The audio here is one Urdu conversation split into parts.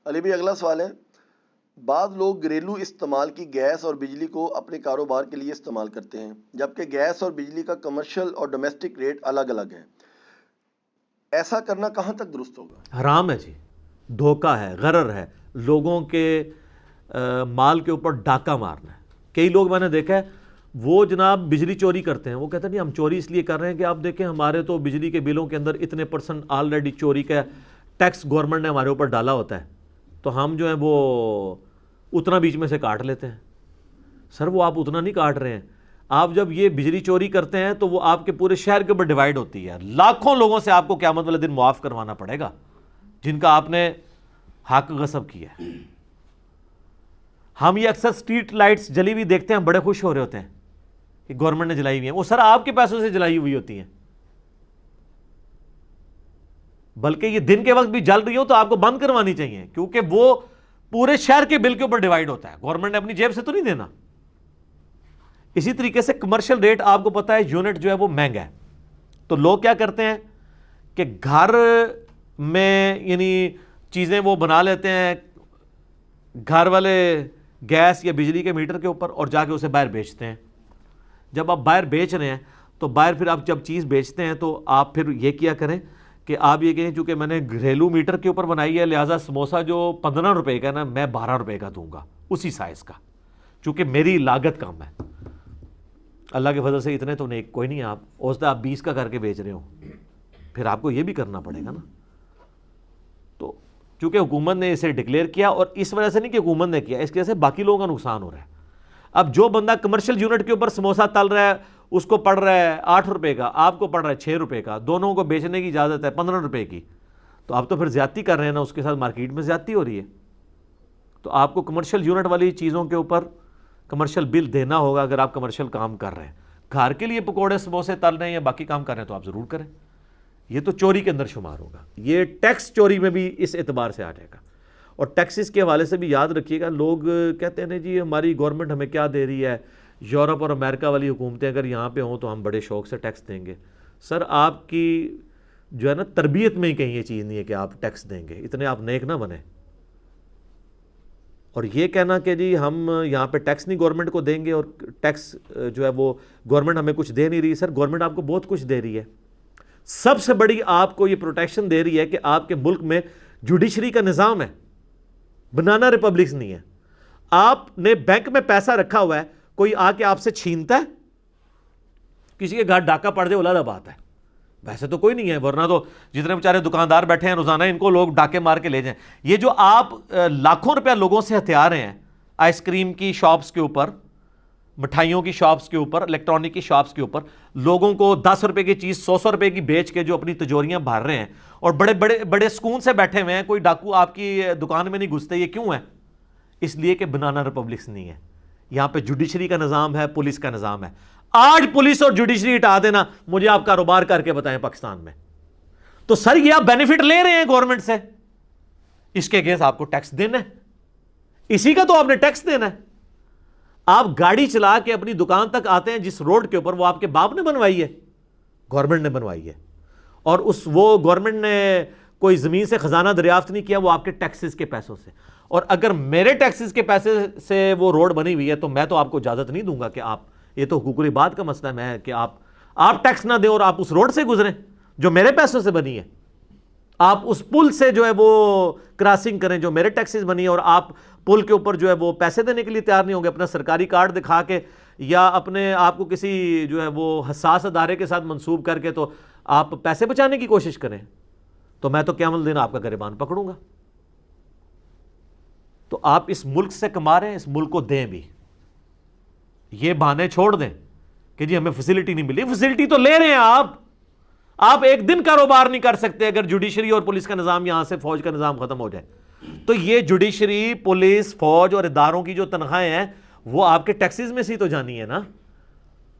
علی بھی اگلا سوال ہے، بعض لوگ گھریلو استعمال کی گیس اور بجلی کو اپنے کاروبار کے لیے استعمال کرتے ہیں، جبکہ گیس اور بجلی کا کمرشل اور ڈومیسٹک ریٹ الگ الگ ہے، ایسا کرنا کہاں تک درست ہوگا؟ حرام ہے جی، دھوکہ ہے، غرر ہے، لوگوں کے مال کے اوپر ڈاکہ مارنا ہے۔ کئی لوگ میں نے دیکھا ہے وہ جناب بجلی چوری کرتے ہیں، وہ کہتے ہیں نہیں ہم چوری اس لیے کر رہے ہیں کہ آپ دیکھیں ہمارے تو بجلی کے بلوں کے اندر اتنے پرسنٹ آلریڈی چوری کا ٹیکس گورنمنٹ نے ہمارے اوپر ڈالا ہوتا ہے، تو ہم جو ہیں وہ اتنا بیچ میں سے کاٹ لیتے ہیں۔ سر وہ آپ اتنا نہیں کاٹ رہے ہیں، آپ جب یہ بجلی چوری کرتے ہیں تو وہ آپ کے پورے شہر کے اوپر ڈیوائیڈ ہوتی ہے، لاکھوں لوگوں سے آپ کو قیامت والے دن معاف کروانا پڑے گا جن کا آپ نے حق غصب کیا ہے۔ ہم یہ اکثر سٹریٹ لائٹس جلی ہوئی دیکھتے ہیں، ہم بڑے خوش ہو رہے ہوتے ہیں کہ گورنمنٹ نے جلائی ہوئی ہیں، وہ سر آپ کے پیسوں سے جلائی ہوئی ہوتی ہیں، بلکہ یہ دن کے وقت بھی جل رہی ہو تو آپ کو بند کروانی چاہیے، کیونکہ وہ پورے شہر کے بل کے اوپر ڈیوائیڈ ہوتا ہے، گورنمنٹ نے اپنی جیب سے تو نہیں دینا۔ اسی طریقے سے کمرشل ریٹ آپ کو پتا ہے یونٹ جو ہے وہ مہنگا ہے، تو لوگ کیا کرتے ہیں کہ گھر میں یعنی چیزیں وہ بنا لیتے ہیں گھر والے گیس یا بجلی کے میٹر کے اوپر اور جا کے اسے باہر بیچتے ہیں۔ جب آپ باہر بیچ رہے ہیں تو باہر پھر آپ جب چیز بیچتے ہیں تو آپ پھر یہ کیا کریں کہ آپ یہ کہیں چونکہ میں نے گھریلو میٹر کے اوپر بنائی ہے لہٰذا سموسہ جو 15 روپے کا نا میں 12 روپے کا دوں گا اسی سائز کا، چونکہ میری لاگت کم ہے۔ اللہ کے فضل سے اتنے تو نیک کوئی نہیں ہے، آپ اوسطا آپ 20 کا کر کے بیچ رہے ہو، پھر آپ کو یہ بھی کرنا پڑے گا نا۔ تو چونکہ حکومت نے اسے ڈکلیئر کیا، اور اس وجہ سے نہیں کہ حکومت نے کیا، اس کی وجہ سے باقی لوگوں کا نقصان ہو رہا ہے۔ اب جو بندہ کمرشل یونٹ کے اوپر سموسہ تل رہا ہے اس کو پڑ رہا ہے 8 روپے کا، آپ کو پڑ رہا ہے 6 روپے کا، دونوں کو بیچنے کی اجازت ہے 15 روپے کی، تو آپ تو پھر زیادتی کر رہے ہیں نا، اس کے ساتھ مارکیٹ میں زیادتی ہو رہی ہے۔ تو آپ کو کمرشل یونٹ والی چیزوں کے اوپر کمرشل بل دینا ہوگا اگر آپ کمرشل کام کر رہے ہیں۔ گھر کے لیے پکوڑے سموسے تل رہے ہیں یا باقی کام کر رہے ہیں تو آپ ضرور کریں، یہ تو چوری کے اندر شمار ہوگا، یہ ٹیکس چوری میں بھی اس اعتبار سے آ جائے گا۔ اور ٹیکسز کے حوالے سے بھی یاد رکھیے گا، لوگ کہتے ہیں جی ہماری گورنمنٹ ہمیں کیا دے رہی ہے، یورپ اور امریکہ والی حکومتیں اگر یہاں پہ ہوں تو ہم بڑے شوق سے ٹیکس دیں گے۔ سر آپ کی جو ہے نا تربیت میں ہی کہیں یہ چیز نہیں ہے کہ آپ ٹیکس دیں گے، اتنے آپ نیک نہ بنیں۔ اور یہ کہنا کہ جی ہم یہاں پہ ٹیکس نہیں گورنمنٹ کو دیں گے اور ٹیکس جو ہے وہ گورنمنٹ ہمیں کچھ دے نہیں رہی، سر گورنمنٹ آپ کو بہت کچھ دے رہی ہے۔ سب سے بڑی آپ کو یہ پروٹیکشن دے رہی ہے کہ آپ کے ملک میں جوڈیشری کا نظام ہے، بنانا ریپبلکس نہیں ہے۔ آپ نے بینک میں پیسہ رکھا ہوا ہے، کوئی آ کے آپ سے چھینتا ہے؟ کسی کے گھر ڈاکہ پڑ جائے علیحدہ بات ہے، ویسے تو کوئی نہیں ہے، ورنہ تو جتنے بیچارے دکاندار بیٹھے ہیں روزانہ ان کو لوگ ڈاکے مار کے لے جائیں۔ یہ جو آپ لاکھوں روپیہ لوگوں سے ہتھیار رہے ہیں آئس کریم کی شاپس کے اوپر، مٹھائیوں کی شاپس کے اوپر، الیکٹرانک کی شاپس کے اوپر، لوگوں کو 10 روپے کی چیز 100 روپے کی بیچ کے جو اپنی تجوریاں بھر رہے ہیں اور بڑے بڑے بڑے سکون سے بیٹھے ہوئے ہیں، کوئی ڈاکو آپ کی دکان میں نہیں گھستے، یہ کیوں ہے؟ اس لیے کہ بنانا ریپبلکس نہیں ہے، یہاں پہ جوڈیشری کا نظام ہے، پولیس کا نظام ہے۔ آج پولیس اور جوڈیشری ہٹا دینا، مجھے آپ کاروبار کر کے بتائیں پاکستان میں، تو سر یہ آپ بینیفٹ لے رہے ہیں گورنمنٹ سے، اس کے اگینسٹ آپ کو ٹیکس دینا ہے، اسی کا تو آپ نے ٹیکس دینا ہے۔ آپ گاڑی چلا کے اپنی دکان تک آتے ہیں جس روڈ کے اوپر، وہ آپ کے باپ نے بنوائی ہے، گورنمنٹ نے بنوائی ہے، اور وہ گورنمنٹ نے کوئی زمین سے خزانہ دریافت نہیں کیا، وہ آپ کے ٹیکسز کے پیسوں سے۔ اور اگر میرے ٹیکسز کے پیسے سے وہ روڈ بنی ہوئی ہے تو میں تو آپ کو اجازت نہیں دوں گا کہ آپ، یہ تو حقوق العباد کا مسئلہ ہے کہ آپ ٹیکس نہ دیں اور آپ اس روڈ سے گزریں جو میرے پیسوں سے بنی ہے، آپ اس پل سے جو ہے وہ کراسنگ کریں جو میرے ٹیکسز بنی ہے، اور آپ پل کے اوپر جو ہے وہ پیسے دینے کے لیے تیار نہیں ہوں گے اپنا سرکاری کارڈ دکھا کے یا اپنے آپ کو کسی جو ہے وہ حساس ادارے کے ساتھ منسوب کر کے تو آپ پیسے بچانے کی کوشش کریں، تو میں تو قیامت الدین آپ کا گریبان پکڑوں گا۔ تو آپ اس ملک سے کما رہے ہیں، اس ملک کو دیں بھی، یہ بہانے چھوڑ دیں کہ جی ہمیں فیسلٹی نہیں ملی، فیسلٹی تو لے رہے ہیں آپ ایک دن کاروبار نہیں کر سکتے اگر جوڈیشری اور پولیس کا نظام یہاں سے فوج کا نظام ختم ہو جائے۔ تو یہ جوڈیشری، پولیس، فوج اور اداروں کی جو تنخواہیں ہیں وہ آپ کے ٹیکسز میں سے تو جانی ہے نا،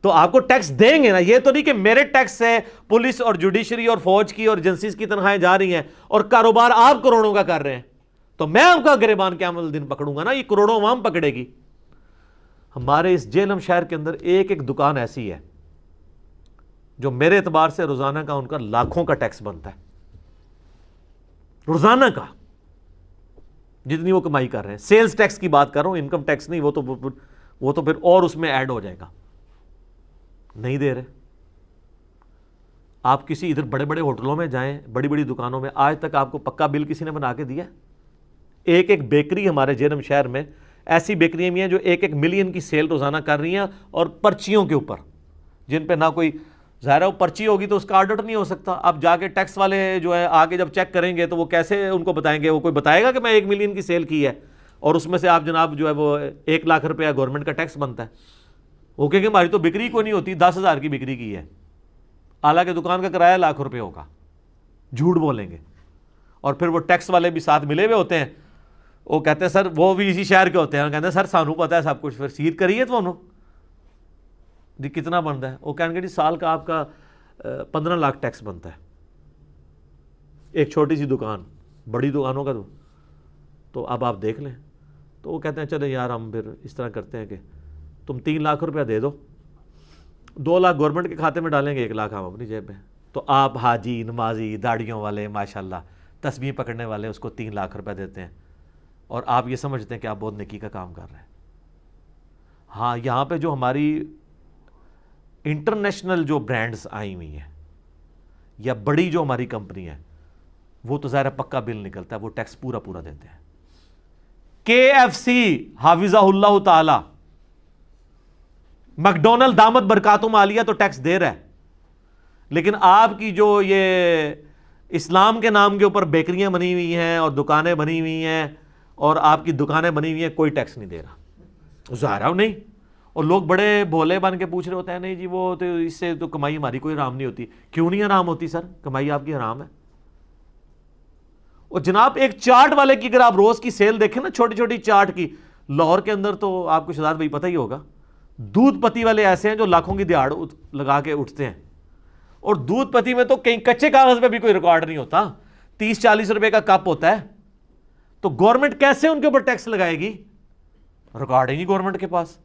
تو آپ کو ٹیکس دیں گے نا، یہ تو نہیں کہ میرے ٹیکس سے پولیس اور جوڈیشری اور فوج کی اور ایجنسیز کی تنخواہیں جا رہی ہیں اور کاروبار آپ کروڑوں کا کر رہے ہیں، تو میں آپ کا گریبان قیامت دن پکڑوں گا نا، یہ کروڑوں عوام پکڑے گی۔ ہمارے اس جہلم شہر کے اندر ایک دکان ایسی ہے جو میرے اعتبار سے روزانہ کا ان کا لاکھوں کا ٹیکس بنتا ہے، روزانہ کا۔ جتنی وہ کمائی کر رہے ہیں. سیلز ٹیکس کی بات کر رہا ہوں, انکم ٹیکس نہیں. وہ تو پھر اور اس میں ایڈ ہو جائے گا. نہیں دے رہے. آپ کسی ادھر بڑے بڑے ہوٹلوں میں جائیں, بڑی بڑی دکانوں میں, آج تک آپ کو پکا بل کسی نے بنا کے دیا؟ ایک بیکری ہمارے جہلم شہر میں ایسی بیکریاں بھی ہیں جو 1 ملین کی سیل روزانہ کر رہی ہیں, اور پرچیوں کے اوپر, جن پہ نہ کوئی, ظاہر ہے وہ پرچی ہوگی تو اس کا آڈٹ نہیں ہو سکتا. اب جا کے ٹیکس والے جو ہے آگے جب چیک کریں گے تو وہ کیسے ان کو بتائیں گے؟ وہ کوئی بتائے گا کہ میں 1 ملین کی سیل کی ہے اور اس میں سے آپ جناب جو ہے وہ 1 لاکھ روپیہ گورنمنٹ کا ٹیکس بنتا ہے؟ وہ کہیں گے ہماری تو بکری کو نہیں ہوتی, 10,000 کی بکری کی ہے, حالانکہ دکان کا کرایہ لاکھ روپے ہوگا. جھوٹ بولیں گے. اور پھر وہ ٹیکس والے بھی ساتھ ملے ہوئے ہوتے ہیں, وہ کہتے ہیں سر, وہ بھی اسی شہر کے ہوتے ہیں, کہتے ہیں سر سانو پتہ ہے سب کچھ, پھر سیدھ کریے تو انہوں جی کتنا بنتا ہے؟ وہ کہیں گے جی سال کا آپ کا 15 لاکھ ٹیکس بنتا ہے. ایک چھوٹی سی دکان, بڑی دکانوں کا تو اب آپ دیکھ لیں. تو وہ کہتے ہیں چلے یار ہم پھر اس طرح کرتے ہیں کہ تم 3 لاکھ روپیہ دے دو, 2 لاکھ گورنمنٹ کے کھاتے میں ڈالیں گے, 1 لاکھ ہم اپنی جیب میں. تو آپ حاجی, نمازی, داڑھیوں والے, ماشاءاللہ تسبیح پکڑنے والے اس کو 3 لاکھ روپے دیتے ہیں, اور آپ یہ سمجھتے ہیں کہ آپ بہت نیکی کا کام کر رہے ہیں. ہاں, یہاں پہ جو ہماری انٹرنیشنل جو برانڈز آئی ہوئی ہیں یا بڑی جو ہماری کمپنی ہے, وہ تو ظاہر پکا بل نکلتا ہے, وہ ٹیکس پورا دیتے ہیں. KFC حافظہ اللہ تعالی, میکڈونلڈ دامت برکاتہم عالیہ تو ٹیکس دے رہا ہے, لیکن آپ کی جو یہ اسلام کے نام کے اوپر بیکریاں بنی ہوئی ہیں اور دکانیں بنی ہوئی ہیں اور آپ کی دکانیں بنی ہوئی ہیں, کوئی ٹیکس نہیں دے رہا. ظاہر نہیں. اور لوگ بڑے بھولے بن کے پوچھ رہے ہوتے ہیں نہیں جی وہ تو اس سے تو کمائی ہماری کوئی حرام نہیں ہوتی. کیوں نہیں حرام ہوتی سر؟ کمائی آپ کی حرام ہے. اور جناب ایک چاٹ والے کی اگر آپ روز کی سیل دیکھیں نا, چھوٹی چھوٹی چاٹ کی, لاہور کے اندر تو آپ کو شہزاد بھائی پتہ ہی ہوگا, دودھ پتی والے ایسے ہیں جو لاکھوں کی دیہڑ لگا کے اٹھتے ہیں. اور دودھ پتی میں تو کہیں کچے کاغذ پہ بھی کوئی ریکارڈ نہیں ہوتا, 30-40 روپے کا کپ ہوتا ہے. تو گورنمنٹ کیسے ان کے اوپر ٹیکس لگائے گی؟ ریکارڈ ہی نہیں گورنمنٹ کے پاس.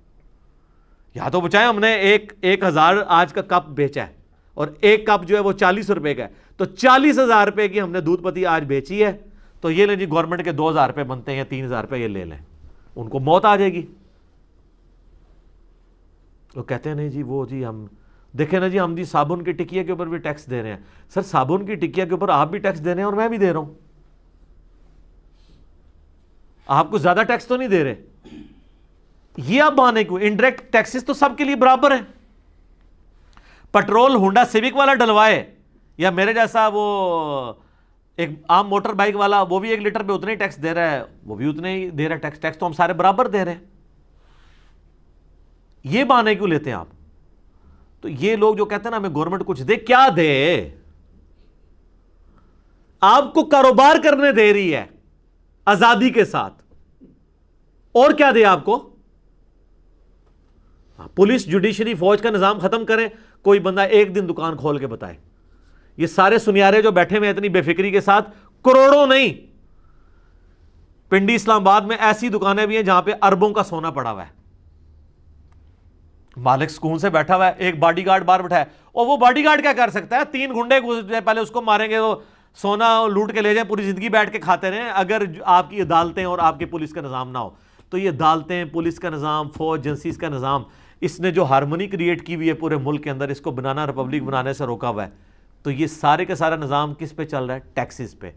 یا تو بچائیں ہم نے 1,000 آج کا کپ بیچا ہے اور ایک کپ جو ہے وہ 40 روپے کا ہے, تو 40,000 روپے کی ہم نے دودھ پتی آج بیچی ہے, تو یہ لیں جی گورنمنٹ کے 2,000 روپے بنتے ہیں یا 3,000 روپے, یہ لے لیں. ان کو موت آ جائے گی. وہ کہتے ہیں نہیں جی وہ جی ہم دیکھیں نا جی, ہم جی صابن کی ٹکیا کے اوپر بھی ٹیکس دے رہے ہیں. سر صابن کی ٹکیا کے اوپر آپ بھی ٹیکس دے رہے ہیں اور میں بھی دے رہا ہوں, آپ کو زیادہ ٹیکس تو نہیں دے رہے. یہ آپ بہانے کو, انڈائریکٹ ٹیکسز تو سب کے لیے برابر ہیں. پٹرول ہونڈا سیوک والا ڈلوائے یا میرے جیسا وہ ایک عام موٹر بائک والا, وہ بھی 1 لیٹر پہ اتنے ہی ٹیکس دے رہا ہے, وہ بھی اتنے ہی دے رہا ہے ٹیکس. ٹیکس تو ہم سارے برابر دے رہے ہیں. یہ بہانے کیوں لیتے ہیں آپ؟ تو یہ لوگ جو کہتے ہیں نا ہمیں گورنمنٹ کچھ دے, کیا دے؟ آپ کو کاروبار کرنے دے رہی ہے آزادی کے ساتھ, اور کیا دے آپ کو؟ پولیس, جوڈیشری, فوج کا نظام ختم کریں, کوئی بندہ ایک دن دکان کھول کے بتائے. یہ سارے سنیارے جو بیٹھے ہوئے اتنی بے فکری کے ساتھ, کروڑوں نہیں, پنڈی اسلام آباد میں ایسی دکانیں بھی ہیں جہاں پہ اربوں کا سونا پڑا ہوا ہے. مالک سکون سے بیٹھا ہوا ہے, ایک باڈی گارڈ باہر بیٹھا ہے, اور وہ باڈی گارڈ کیا کر سکتا ہے؟ 3 گنڈے پہلے اس کو ماریں گے تو سونا لوٹ کے لے جائیں, پوری زندگی بیٹھ کے کھاتے رہیں. اگر آپ کی عدالتیں اور آپ کے پولیس کا نظام نہ ہو تو یہ عدالتیں, پولیس کا نظام, فوج ایجنسیز کا نظام, اس نے جو ہارمونی کریٹ کی ہوئی ہے پورے ملک کے اندر, اس کو بنانا ریپبلک بنانے سے روکا ہوا ہے. تو یہ سارے کا سارا نظام کس پہ چل رہا ہے؟ ٹیکسز پہ.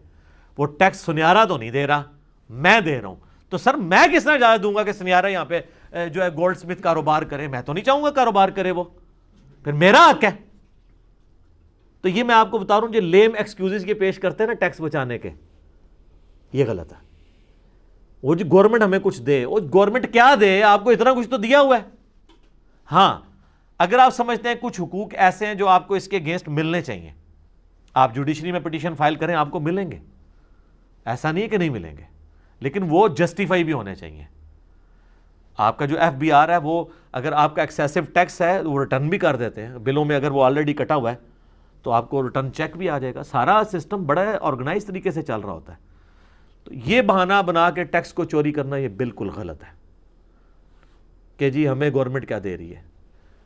وہ ٹیکس سنیارا تو نہیں دے رہا, میں دے رہا ہوں. تو سر میں کس طرح اجازت دوں گا کہ سنیارا یہاں پہ جو ہے گولڈ سمتھ کاروبار کرے؟ میں تو نہیں چاہوں گا کاروبار کرے وہ, پھر میرا حق ہے. تو یہ میں آپ کو بتا رہا ہوں, جو لیم ایکسکیوزز یہ پیش کرتے ہیں نا ٹیکس بچانے کے, یہ غلط ہے. وہ جو گورنمنٹ ہمیں کچھ دے, وہ گورنمنٹ کیا دے آپ کو؟ اتنا کچھ تو دیا ہوا ہے. ہاں اگر آپ سمجھتے ہیں کچھ حقوق ایسے ہیں جو آپ کو اس کے اگینسٹ ملنے چاہیے, آپ جوڈیشری میں پٹیشن فائل کریں, آپ کو ملیں گے. ایسا نہیں ہے کہ نہیں ملیں گے, لیکن وہ جسٹیفائی بھی ہونے چاہیے. آپ کا جو FBR ہے, وہ اگر آپ کا ایکسیسو ٹیکس ہے وہ ریٹرن بھی کر دیتے ہیں بلوں میں, اگر وہ آلریڈی کٹا ہوا ہے تو آپ کو ریٹرن چیک بھی آ جائے گا. سارا سسٹم بڑا آرگنائز طریقے سے چل رہا ہوتا ہے. تو یہ بہانہ بنا کے ٹیکس کو چوری کرنا یہ بالکل غلط ہے کہ جی ہمیں گورنمنٹ کیا دے رہی ہے.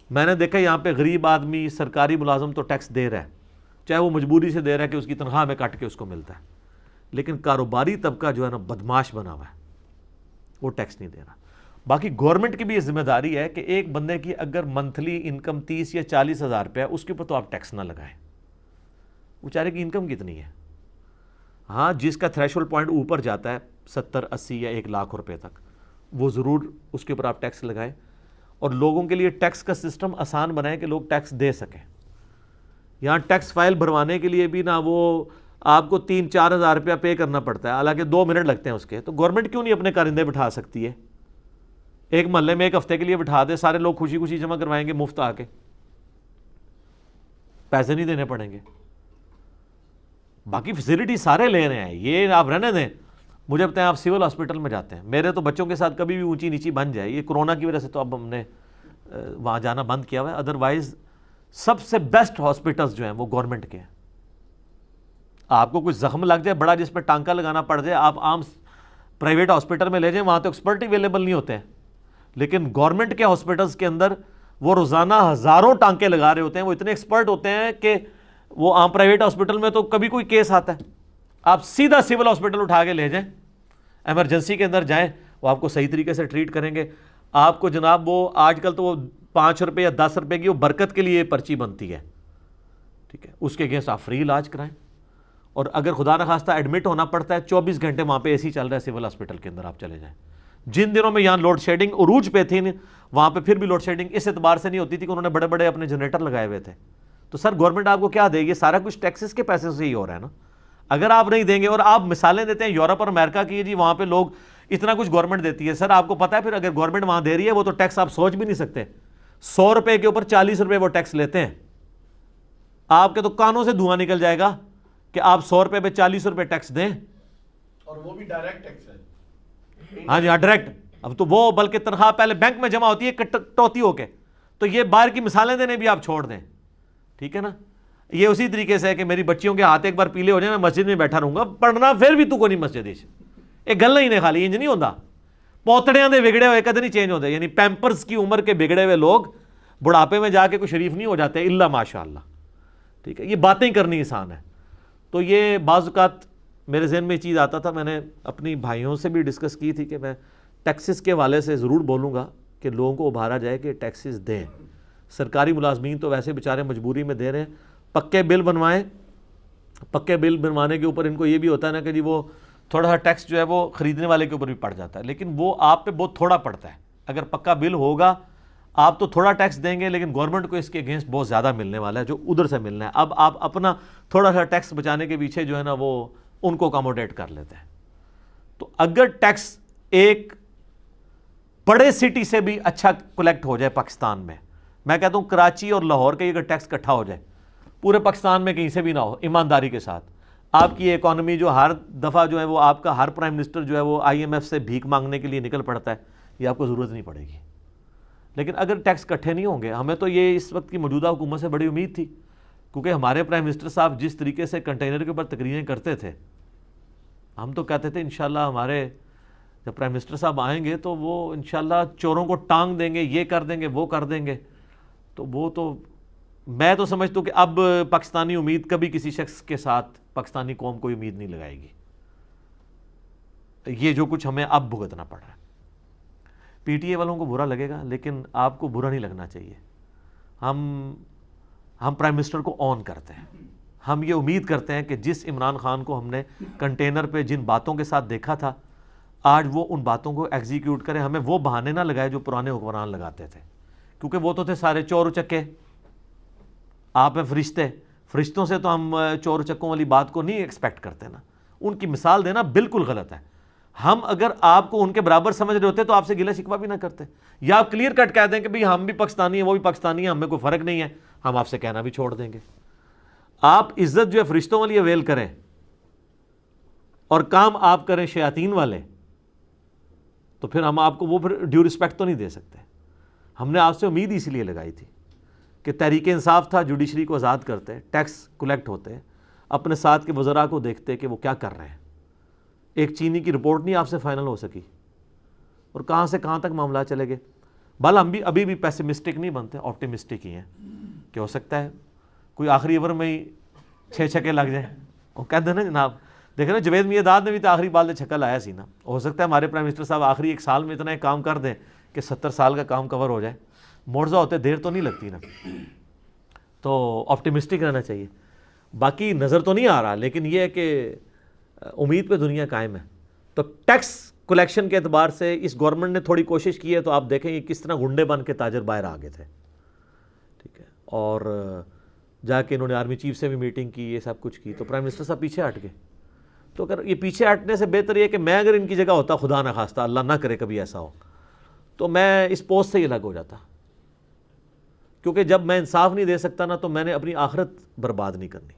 میں نے دیکھا یہاں پہ غریب آدمی, سرکاری ملازم تو ٹیکس دے رہا ہے, چاہے وہ مجبوری سے دے رہا ہے کہ اس کی تنخواہ میں کٹ کے اس کو ملتا ہے, لیکن کاروباری طبقہ جو ہے نا بدماش بنا ہوا ہے, وہ ٹیکس نہیں دے رہا. باقی گورنمنٹ کی بھی یہ ذمہ داری ہے کہ ایک بندے کی اگر منتھلی انکم 30 یا 40 ہزار روپیہ, اس کے اوپر تو آپ ٹیکس نہ لگائیں. بیچارے کی انکم کتنی ہے؟ ہاں, جس کا تھریشولڈ پوائنٹ اوپر جاتا ہے 70 80 یا 1 لاکھ روپے تک, وہ ضرور اس کے اوپر آپ ٹیکس لگائیں. اور لوگوں کے لیے ٹیکس کا سسٹم آسان بنائیں کہ لوگ ٹیکس دے سکیں. یہاں ٹیکس فائل بھروانے کے لیے بھی نا وہ آپ کو 3-4 ہزار روپیہ پے کرنا پڑتا ہے, حالانکہ 2 منٹ لگتے ہیں اس کے. تو گورنمنٹ کیوں نہیں اپنے کارندے بٹھا سکتی ہے؟ ایک محلے میں 1 ہفتے کے لیے بٹھا دے, سارے لوگ خوشی خوشی جمع کروائیں گے مفت آ کے, پیسے نہیں دینے پڑیں گے. باقی فیسلٹی سارے لے رہے ہیں, یہ آپ رہنے دیں. مجھے بتائیں, آپ سول ہاسپٹل میں جاتے ہیں, میرے تو بچوں کے ساتھ کبھی بھی اونچی نیچی بن جائے, یہ کرونا کی وجہ سے تو اب ہم نے وہاں جانا بند کیا ہوا ہے, ادروائز سب سے بیسٹ ہاسپٹلز جو ہیں وہ گورنمنٹ کے ہیں. آپ کو کچھ زخم لگ جائے بڑا جس پہ ٹانکا لگانا پڑ جائے, آپ عام پرائیویٹ ہاسپٹل میں لے جائیں, وہاں تو ایکسپرٹ اویلیبل نہیں ہوتے ہیں. لیکن گورنمنٹ کے ہاسپٹلز کے اندر وہ روزانہ ہزاروں ٹانکے لگا رہے ہوتے ہیں, وہ اتنے ایکسپرٹ ہوتے ہیں کہ وہ عام پرائیویٹ ہاسپٹل میں تو کبھی کوئی کیس آتا ہے, آپ سیدھا سول ہاسپٹل اٹھا کے لے جائیں, ایمرجنسی کے اندر جائیں, وہ آپ کو صحیح طریقے سے ٹریٹ کریں گے. آپ کو جناب وہ آج کل تو وہ 5 روپے یا 10 روپے کی وہ برکت کے لیے پرچی بنتی ہے, ٹھیک ہے, اس کے اگینسٹ آپ فری علاج کرائیں. اور اگر خدا نخواستہ ایڈمٹ ہونا پڑتا ہے 24 گھنٹے وہاں پہ اے سی چل رہا ہے سول ہاسپٹل کے اندر, آپ چلے جائیں. جن دنوں میں یہاں لوڈ شیڈنگ عروج پہ تھی, وہاں پہ پھر بھی لوڈ شیڈنگ اس اعتبار سے نہیں ہوتی تھی کہ انہوں نے بڑے بڑے اپنے جنریٹر لگائے ہوئے تھے. تو سر گورنمنٹ آپ کو کیا دے گی؟ سارا کچھ ٹیکسز کے پیسے سے ہی ہو رہا ہے نا. اگر آپ نہیں دیں گے, اور آپ مثالیں دیتے ہیں یورپ اور امریکہ کی, جی وہاں پہ لوگ اتنا کچھ گورنمنٹ دیتی ہے. سر آپ کو پتا ہے پھر اگر گورنمنٹ وہاں دے رہی ہے وہ تو ٹیکس آپ سوچ بھی نہیں سکتے. 100 روپے کے اوپر 40 روپے وہ ٹیکس لیتے ہیں. آپ کے تو کانوں سے دھواں نکل جائے گا کہ آپ 100 روپے پہ 40 روپے ٹیکس دیں, اور وہ بھی ڈائریکٹ ٹیکس ہے. ہاں جی, ہاں ڈائریکٹ. اب تو وہ بلکہ تنخواہ پہلے بینک میں جمع ہوتی ہے کٹوتی ہو کے, تو یہ باہر کی مثالیں دینے بھی آپ چھوڑ دیں, ٹھیک ہے نا. یہ اسی طریقے سے ہے کہ میری بچیوں کے ہاتھ ایک بار پیلے ہو جائیں, میں مسجد میں بیٹھا رہوں گا, پڑھنا پھر بھی تو کو نہیں مسجد, ایک گل نہیں خالی انج نہیں ہوتا. پوتڑیاں دے بگڑے ہوئے کدے نہیں چینج ہوتے, یعنی پیمپرز کی عمر کے بگڑے ہوئے لوگ بڑھاپے میں جا کے کوئی شریف نہیں ہو جاتے الا ماشاء اللہ, ٹھیک ہے. یہ باتیں کرنی آسان ہے. تو یہ بعض اوقات میرے ذہن میں یہ چیز آتا تھا, میں نے اپنی بھائیوں سے بھی ڈسکس کی تھی کہ میں ٹیکسز کے حوالے سے ضرور بولوں گا کہ لوگوں کو ابھارا جائے کہ ٹیکسز دیں. سرکاری ملازمین تو ویسے بیچارے مجبوری میں دے رہے ہیں, پکے بل بنوائیں. پکے بل بنوانے کے اوپر ان کو یہ بھی ہوتا ہے نا کہ جی وہ تھوڑا سا ٹیکس جو ہے وہ خریدنے والے کے اوپر بھی پڑ جاتا ہے, لیکن وہ آپ پہ بہت تھوڑا پڑتا ہے. اگر پکا بل ہوگا آپ تو تھوڑا ٹیکس دیں گے, لیکن گورنمنٹ کو اس کے اگینسٹ بہت زیادہ ملنے والا ہے جو ادھر سے ملنا ہے. اب آپ اپنا تھوڑا سا ٹیکس بچانے کے پیچھے جو ہے نا وہ ان کو اکاموڈیٹ کر لیتے ہیں. تو اگر ٹیکس ایک بڑے سٹی سے بھی اچھا کلیکٹ ہو جائے پاکستان میں, میں کہتا ہوں کراچی اور لاہور کا اگر ٹیکس اکٹھا ہو جائے, پورے پاکستان میں کہیں سے بھی نہ ہو, ایمانداری کے ساتھ, آپ کی اکانومی جو ہر دفعہ جو ہے وہ آپ کا ہر پرائم منسٹر جو ہے وہ IMF سے بھیک مانگنے کے لیے نکل پڑتا ہے, یہ آپ کو ضرورت نہیں پڑے گی. لیکن اگر ٹیکس اکٹھے نہیں ہوں گے, ہمیں تو یہ اس وقت کی موجودہ حکومت سے بڑی امید تھی, کیونکہ ہمارے پرائم منسٹر صاحب جس طریقے سے کنٹینر کے اوپر تقریریں کرتے تھے, ہم تو کہتے تھے انشاءاللہ ہمارے جب پرائم منسٹر صاحب آئیں گے تو وہ انشاءاللہ چوروں کو ٹانگ دیں گے, یہ کر دیں گے, وہ کر دیں گے. تو وہ تو میں تو سمجھتا ہوں کہ اب پاکستانی امید کبھی کسی شخص کے ساتھ پاکستانی قوم کوئی امید نہیں لگائے گی. یہ جو کچھ ہمیں اب بھگتنا پڑ رہا ہے, PTA والوں کو برا لگے گا, لیکن آپ کو برا نہیں لگنا چاہیے. ہم پرائم منسٹر کو آن کرتے ہیں, ہم یہ امید کرتے ہیں کہ جس عمران خان کو ہم نے کنٹینر پہ جن باتوں کے ساتھ دیکھا تھا, آج وہ ان باتوں کو ایگزیکیوٹ کرے. ہمیں وہ بہانے نہ لگائے جو پرانے حکمران لگاتے تھے, کیونکہ وہ تو تھے سارے چور چکے. آپ ہیں فرشتے, فرشتوں سے تو ہم چور چکوں والی بات کو نہیں ایکسپیکٹ کرتے نا. ان کی مثال دینا بالکل غلط ہے. ہم اگر آپ کو ان کے برابر سمجھ رہے ہوتے تو آپ سے گلہ شکوہ بھی نہ کرتے, یا آپ کلیئر کٹ کہہ دیں کہ بھئی ہم بھی پاکستانی ہیں وہ بھی پاکستانی ہیں, ہمیں کوئی فرق نہیں ہے, ہم آپ سے کہنا بھی چھوڑ دیں گے. آپ عزت جو ہے فرشتوں والی اویل کریں اور کام آپ کریں شیاطین والے, تو پھر ہم آپ کو وہ پھر ڈیو رسپیکٹ تو نہیں دے سکتے. ہم نے آپ سے امید اسی لیے لگائی تھی کہ تحریک انصاف تھا, جوڈیشری کو آزاد کرتے, ٹیکس کلیکٹ ہوتے, اپنے ساتھ کے وزراء کو دیکھتے کہ وہ کیا کر رہے ہیں. ایک چینی کی رپورٹ نہیں آپ سے فائنل ہو سکی, اور کہاں سے کہاں تک معاملہ چلے گئے. بل ہم بھی ابھی بھی پیسمسٹک نہیں بنتے, آپٹیمسٹک ہی ہیں کہ ہو سکتا ہے کوئی آخری اوور میں ہی 6 چھکے لگ جائیں. وہ کہتے ہیں نا جناب دیکھیں نا جوید میاں نے بھی تو آخری بال چھکا لایا سی نا. ہو سکتا ہے ہمارے پرائم منسٹر صاحب آخری 1 سال میں اتنا ایک کام کر دیں کہ 70 سال کا کام کور ہو جائے. معجزہ ہوتے دیر تو نہیں لگتی نا, تو آپٹیمسٹک رہنا چاہیے. باقی نظر تو نہیں آ رہا, لیکن یہ ہے کہ امید پہ دنیا قائم ہے. تو ٹیکس کلیکشن کے اعتبار سے اس گورنمنٹ نے تھوڑی کوشش کی ہے, تو آپ دیکھیں یہ کس طرح گنڈے بن کے تاجر باہر آ گئے تھے, ٹھیک ہے, اور جا کے انہوں نے آرمی چیف سے بھی میٹنگ کی, یہ سب کچھ کی, تو پرائم منسٹر صاحب پیچھے ہٹ گئے. تو اگر یہ پیچھے ہٹنے سے بہتر یہ کہ میں اگر ان کی جگہ ہوتا, خدا نہ خواستہ اللہ نہ کرے کبھی ایسا ہو, تو میں اس پوسٹ سے ہی الگ ہو جاتا, کیونکہ جب میں انصاف نہیں دے سکتا نا, تو میں نے اپنی آخرت برباد نہیں کرنی.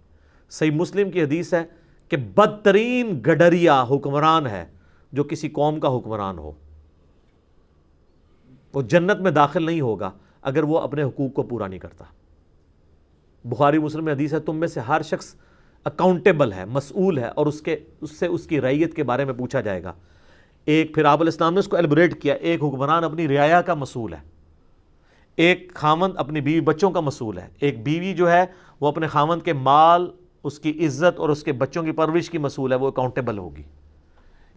صحیح مسلم کی حدیث ہے کہ بدترین گڈریا حکمران ہے جو کسی قوم کا حکمران ہو, وہ جنت میں داخل نہیں ہوگا اگر وہ اپنے حقوق کو پورا نہیں کرتا. بخاری مسلم میں حدیث ہے, تم میں سے ہر شخص اکاؤنٹیبل ہے, مسئول ہے, اور اس سے اس کی رعیت کے بارے میں پوچھا جائے گا. ایک پھر آپ علیہ السلام نے اس کو ایلیبریٹ کیا, ایک حکمران اپنی رعایا کا مسئول ہے, ایک خاوند اپنی بیوی بچوں کا مسئول ہے, ایک بیوی جو ہے وہ اپنے خاوند کے مال, اس کی عزت اور اس کے بچوں کی پرورش کی مسئول ہے, وہ اکاؤنٹیبل ہوگی.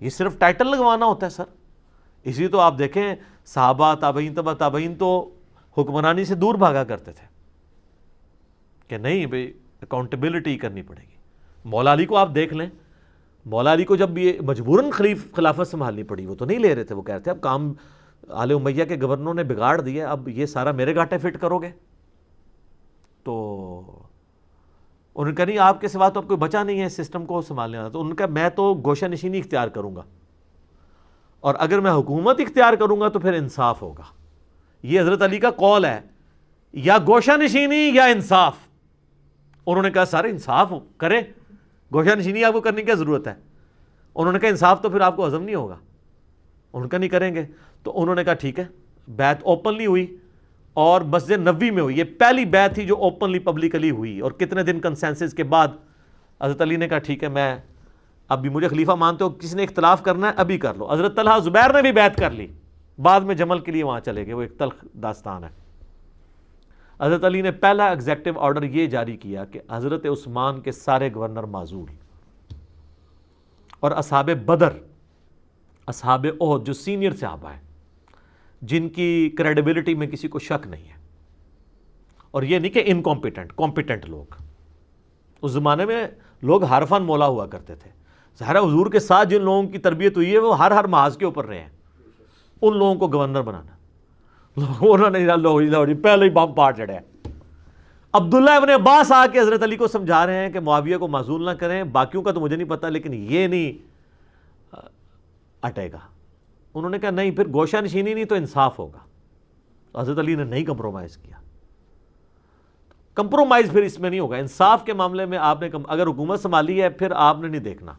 یہ صرف ٹائٹل لگوانا ہوتا ہے سر. اسی تو آپ دیکھیں صحابہ تابعین تبع تابعین تو حکمرانی سے دور بھاگا کرتے تھے کہ نہیں بھئی اکاؤنٹیبلٹی کرنی پڑے گی. مولا علی کو آپ دیکھ لیں, مولا علی کو جب یہ مجبوراً خلافت سنبھالنی پڑی, وہ تو نہیں لے رہے تھے, وہ کہہ رہے تھے اب کام آل امیہ کے گورنروں نے بگاڑ دیا, اب یہ سارا میرے گاٹے فٹ کرو گے. تو انہوں نے کہا نہیں, آپ کے سوا تو اب کوئی بچا نہیں ہے سسٹم کو سنبھالنے والا. تو ان کا میں تو گوشہ نشینی اختیار کروں گا, اور اگر میں حکومت اختیار کروں گا تو پھر انصاف ہوگا. یہ حضرت علی کا قول ہے, یا گوشہ نشینی یا انصاف. انہوں نے کہا سر انصاف کرے, گوشہ نشینی آپ کو کرنے کی ضرورت ہے. انہوں نے کہا انصاف تو پھر آپ کو ہضم نہیں ہوگا. انہوں نے کہا نہیں کریں گے. تو انہوں نے کہا ٹھیک ہے, بیعت اوپنلی ہوئی اور مسجد نبوی میں ہوئی. یہ پہلی بیعت تھی جو اوپنلی پبلکلی ہوئی, اور کتنے دن کنسنسس کے بعد حضرت علی نے کہا ٹھیک ہے, میں اب بھی مجھے خلیفہ مانتے ہو, کسی نے اختلاف کرنا ہے ابھی کر لو. حضرت طلحہ زبیر نے بھی بیعت کر لی, بعد میں جمل کے لیے وہاں چلے گئے, وہ ایک تلخ داستان ہے. حضرت علی نے پہلا ایگزیکٹو آرڈر یہ جاری کیا کہ حضرت عثمان کے سارے گورنر معزول, اور اصحاب بدر, اصحاب احد جو سینئر صحابہ ہیں جن کی کریڈیبلٹی میں کسی کو شک نہیں ہے, اور یہ نہیں کہ انکمپیٹنٹ, کمپیٹنٹ لوگ. اس زمانے میں لوگ حرفان مولا ہوا کرتے تھے. ظاہر حضور کے ساتھ جن لوگوں کی تربیت ہوئی ہے وہ ہر محاذ کے اوپر رہے ہیں, ان لوگوں کو گورنر بنانا, انہوں نے پہلے ہی بم پاڑ چڑھے. عبداللہ ابن عباس آ کے حضرت علی کو سمجھا رہے ہیں کہ معاویہ کو معزول نہ کریں, باقیوں کا تو مجھے نہیں پتا لیکن یہ نہیں اٹے گا. انہوں نے کہا نہیں, پھر گوشہ نشینی نہیں تو انصاف ہوگا. حضرت علی نے نہیں کمپرومائز کیا. کمپرومائز پھر اس میں نہیں ہوگا. انصاف کے معاملے میں آپ نے اگر حکومت سنبھالی ہے پھر آپ نے نہیں دیکھنا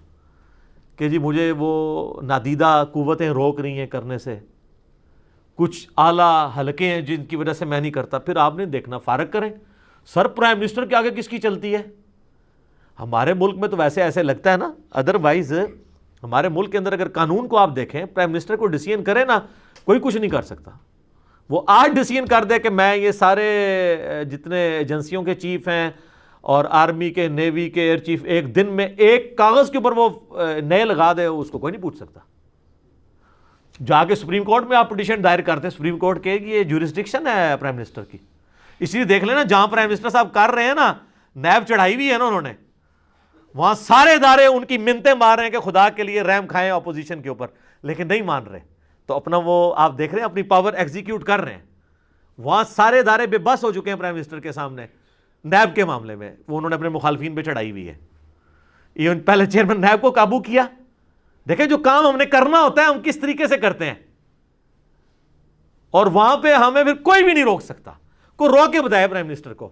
کہ جی مجھے وہ نادیدہ قوتیں روک رہی ہیں کرنے سے, کچھ اعلیٰ حلقے ہیں جن کی وجہ سے میں نہیں کرتا, پھر آپ نے دیکھنا, فارغ کریں. سر پرائم منسٹر کے آگے کس کی چلتی ہے؟ ہمارے ملک میں تو ویسے ایسے لگتا ہے نا, ادروائز ہمارے ملک کے اندر اگر قانون کو آپ دیکھیں, پرائم منسٹر کو ڈیسیژن کرے نا, کوئی کچھ نہیں کر سکتا. وہ آج ڈیسیژن کر دے کہ میں یہ سارے جتنے ایجنسیوں کے چیف ہیں اور آرمی کے, نیوی کے ایئر چیف, ایک دن میں ایک کاغذ کے اوپر وہ نئے لگا دے, اس کو کوئی نہیں پوچھ سکتا. جا کے سپریم کورٹ میں آپ پٹیشن دائر کرتے ہیں, سپریم کورٹ کہے گی یہ جورسڈکشن ہے پرائم منسٹر کی. اس لیے دیکھ لینا جہاں پرائم منسٹر صاحب کر رہے ہیں نا, نیب چڑھائی ہوئی ہے نا انہوں نے, وہاں سارے ادارے ان کی منتیں مار رہے ہیں کہ خدا کے لیے رحم کھائیں اپوزیشن کے اوپر, لیکن نہیں مان رہے. تو اپنا وہ آپ دیکھ رہے ہیں اپنی پاور ایگزیکیوٹ کر رہے ہیں. وہاں سارے ادارے بے بس ہو چکے ہیں پرائم منسٹر کے سامنے. نیب کے معاملے میں وہ انہوں نے اپنے مخالفین پہ چڑھائی ہوئی ہے. ایون پہلے چیئرمین نیب کو قابو کیا. دیکھیں جو کام ہم نے کرنا ہوتا ہے ہم کس طریقے سے کرتے ہیں, اور وہاں پہ ہمیں پھر کوئی بھی نہیں روک سکتا. کو روک کے بتایا پرائم منسٹر کو,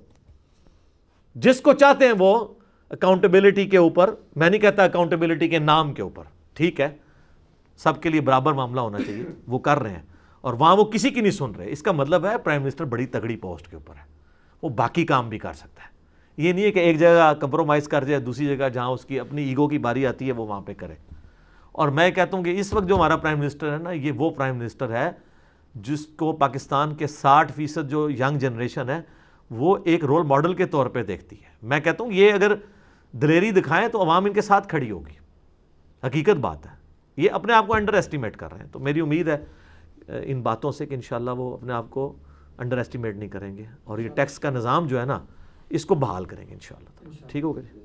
جس کو چاہتے ہیں وہ اکاؤنٹیبلٹی کے اوپر, میں نہیں کہتا اکاؤنٹیبلٹی کے نام کے اوپر, ٹھیک ہے سب کے لیے برابر معاملہ ہونا چاہیے, وہ کر رہے ہیں, اور وہاں وہ کسی کی نہیں سن رہے. اس کا مطلب ہے پرائم منسٹر بڑی تگڑی پوسٹ کے اوپر ہے, وہ باقی کام بھی کر سکتا ہے. یہ نہیں ہے کہ ایک جگہ کمپرومائز کر جائے, دوسری جگہ جہاں اس کی اپنی ایگو کی باری آتی ہے وہ وہاں پہ کرے. اور میں کہتا ہوں کہ اس وقت جو ہمارا پرائم منسٹر ہے نا, یہ وہ پرائم منسٹر ہے جس کو پاکستان کے 60% جو ینگ جنریشن ہے وہ ایک رول ماڈل کے طور پہ دیکھتی ہے. میں کہتا ہوں یہ اگر دلیری دکھائیں تو عوام ان کے ساتھ کھڑی ہوگی. حقیقت بات ہے. یہ اپنے آپ کو انڈر ایسٹیمیٹ کر رہے ہیں. تو میری امید ہے ان باتوں سے کہ انشاءاللہ وہ اپنے آپ کو انڈر ایسٹیمیٹ نہیں کریں گے اور یہ ٹیکس کا نظام جو ہے نا اس کو بحال کریں گے انشاءاللہ. ٹھیک ہوگا جی.